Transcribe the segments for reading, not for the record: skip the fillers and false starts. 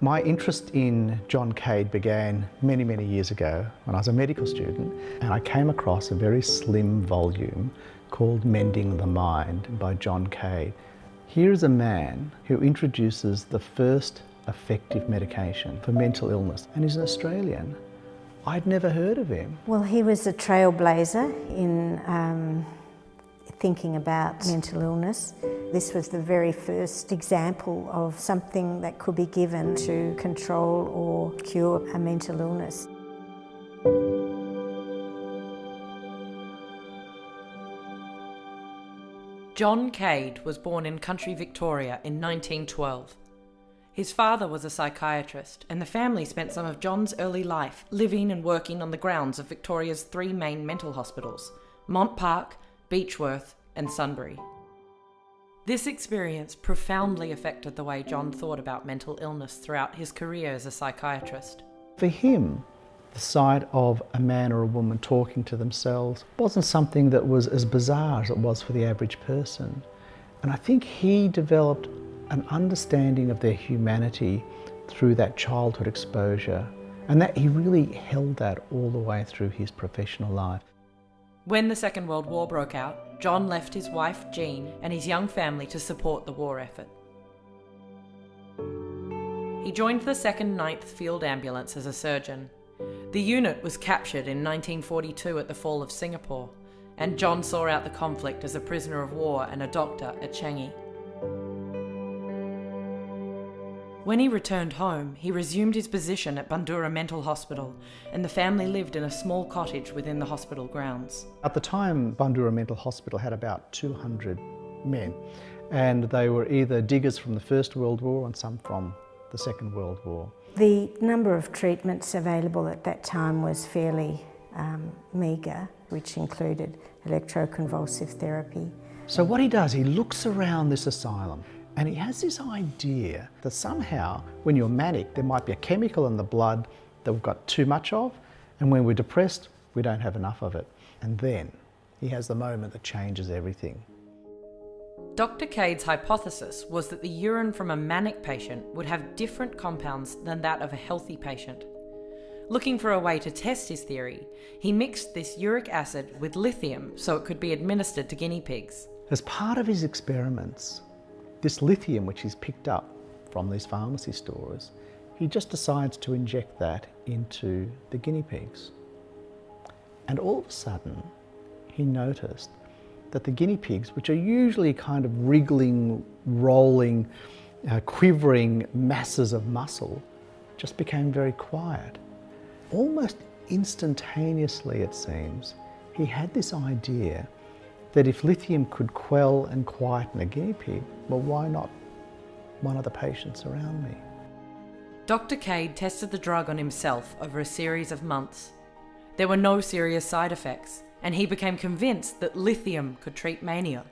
My interest in John Cade began many, many years ago when I was a medical student, and I came across a very slim volume called Mending the Mind by John Cade. Here is a man who introduces the first effective medication for mental illness, and he's an Australian. I'd never heard of him. Well, he was a trailblazer in thinking about mental illness. This was the very first example of something that could be given to control or cure a mental illness. John Cade was born in country Victoria in 1912. His father was a psychiatrist, and the family spent some of John's early life living and working on the grounds of Victoria's three main mental hospitals: Mont Park, Beechworth and Sunbury. This experience profoundly affected the way John thought about mental illness throughout his career as a psychiatrist. For him, the sight of a man or a woman talking to themselves wasn't something that was as bizarre as it was for the average person. And I think he developed an understanding of their humanity through that childhood exposure, and that he really held that all the way through his professional life. When the Second World War broke out, John left his wife Jean and his young family to support the war effort. He joined the 2nd 9th Field Ambulance as a surgeon. The unit was captured in 1942 at the fall of Singapore, and John saw out the conflict as a prisoner of war and a doctor at Changi. When he returned home, he resumed his position at Bundoora Mental Hospital, and the family lived in a small cottage within the hospital grounds. At the time, Bundoora Mental Hospital had about 200 men, and they were either diggers from the First World War and some from the Second World War. The number of treatments available at that time was fairly meagre, which included electroconvulsive therapy. So what he does, he looks around this asylum, and he has this idea that somehow when you're manic, there might be a chemical in the blood that we've got too much of, and when we're depressed, we don't have enough of it. And then he has the moment that changes everything. Dr Cade's hypothesis was that the urine from a manic patient would have different compounds than that of a healthy patient. Looking for a way to test his theory, he mixed this uric acid with lithium so it could be administered to guinea pigs. As part of his experiments, this lithium, which he's picked up from these pharmacy stores, he just decides to inject that into the guinea pigs. And all of a sudden, he noticed that the guinea pigs, which are usually kind of wriggling, rolling, quivering masses of muscle, just became very quiet. Almost instantaneously, it seems, he had this idea that if lithium could quell and quieten a guinea pig, well, why not one of the patients around me? Dr Cade tested the drug on himself over a series of months. There were no serious side effects, and he became convinced that lithium could treat mania.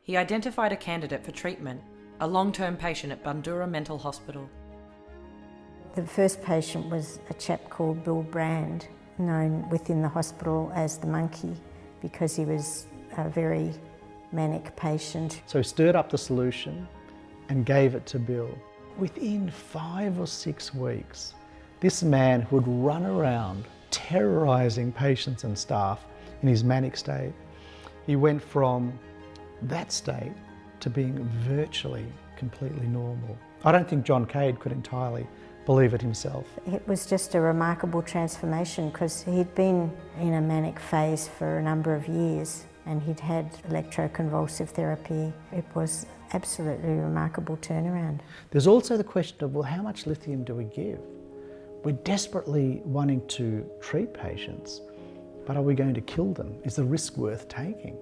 He identified a candidate for treatment, a long-term patient at Bundoora Mental Hospital. The first patient was a chap called Bill Brand, known within the hospital as the monkey, because he was a very manic patient. So he stirred up the solution and gave it to Bill. Within 5 or 6 weeks, this man who would run around terrorising patients and staff in his manic state, he went from that state to being virtually completely normal. I don't think John Cade could entirely believe it himself. It was just a remarkable transformation because he'd been in a manic phase for a number of years and he'd had electroconvulsive therapy. It was absolutely a remarkable turnaround. There's also the question of, well, how much lithium do we give? We're desperately wanting to treat patients, but are we going to kill them? Is the risk worth taking?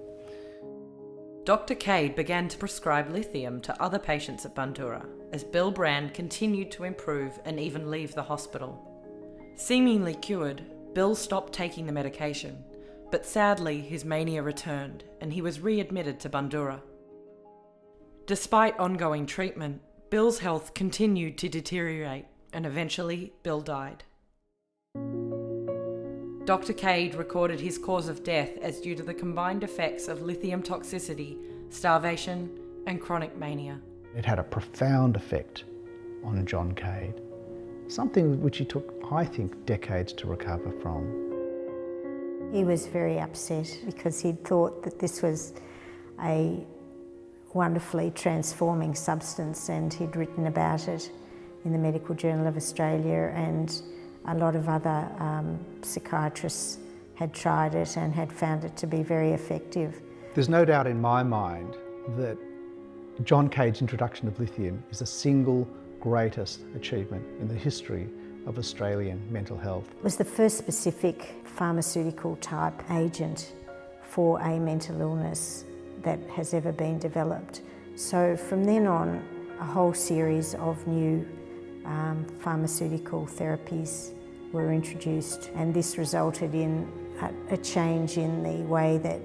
Dr Cade began to prescribe lithium to other patients at Bundoora as Bill Brand continued to improve and even leave the hospital. Seemingly cured, Bill stopped taking the medication, but sadly his mania returned and he was readmitted to Bundoora. Despite ongoing treatment, Bill's health continued to deteriorate and eventually Bill died. Dr Cade recorded his cause of death as due to the combined effects of lithium toxicity, starvation and chronic mania. It had a profound effect on John Cade, something which he took, I think, decades to recover from. He was very upset because he'd thought that this was a wonderfully transforming substance, and he'd written about it in the Medical Journal of Australia, and a lot of other psychiatrists had tried it and had found it to be very effective. There's no doubt in my mind that John Cade's introduction of lithium is the single greatest achievement in the history of Australian mental health. It was the first specific pharmaceutical type agent for a mental illness that has ever been developed. So from then on, a whole series of new pharmaceutical therapies were introduced, and this resulted in a change in the way that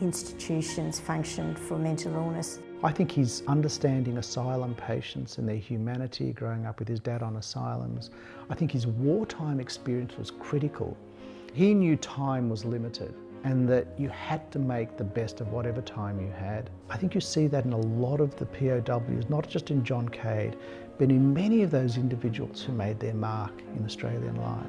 institutions functioned for mental illness. I think his understanding asylum patients and their humanity, growing up with his dad on asylums, I think his wartime experience was critical. He knew time was limited and that you had to make the best of whatever time you had. I think you see that in a lot of the POWs, not just in John Cade, but in many of those individuals who made their mark in Australian life.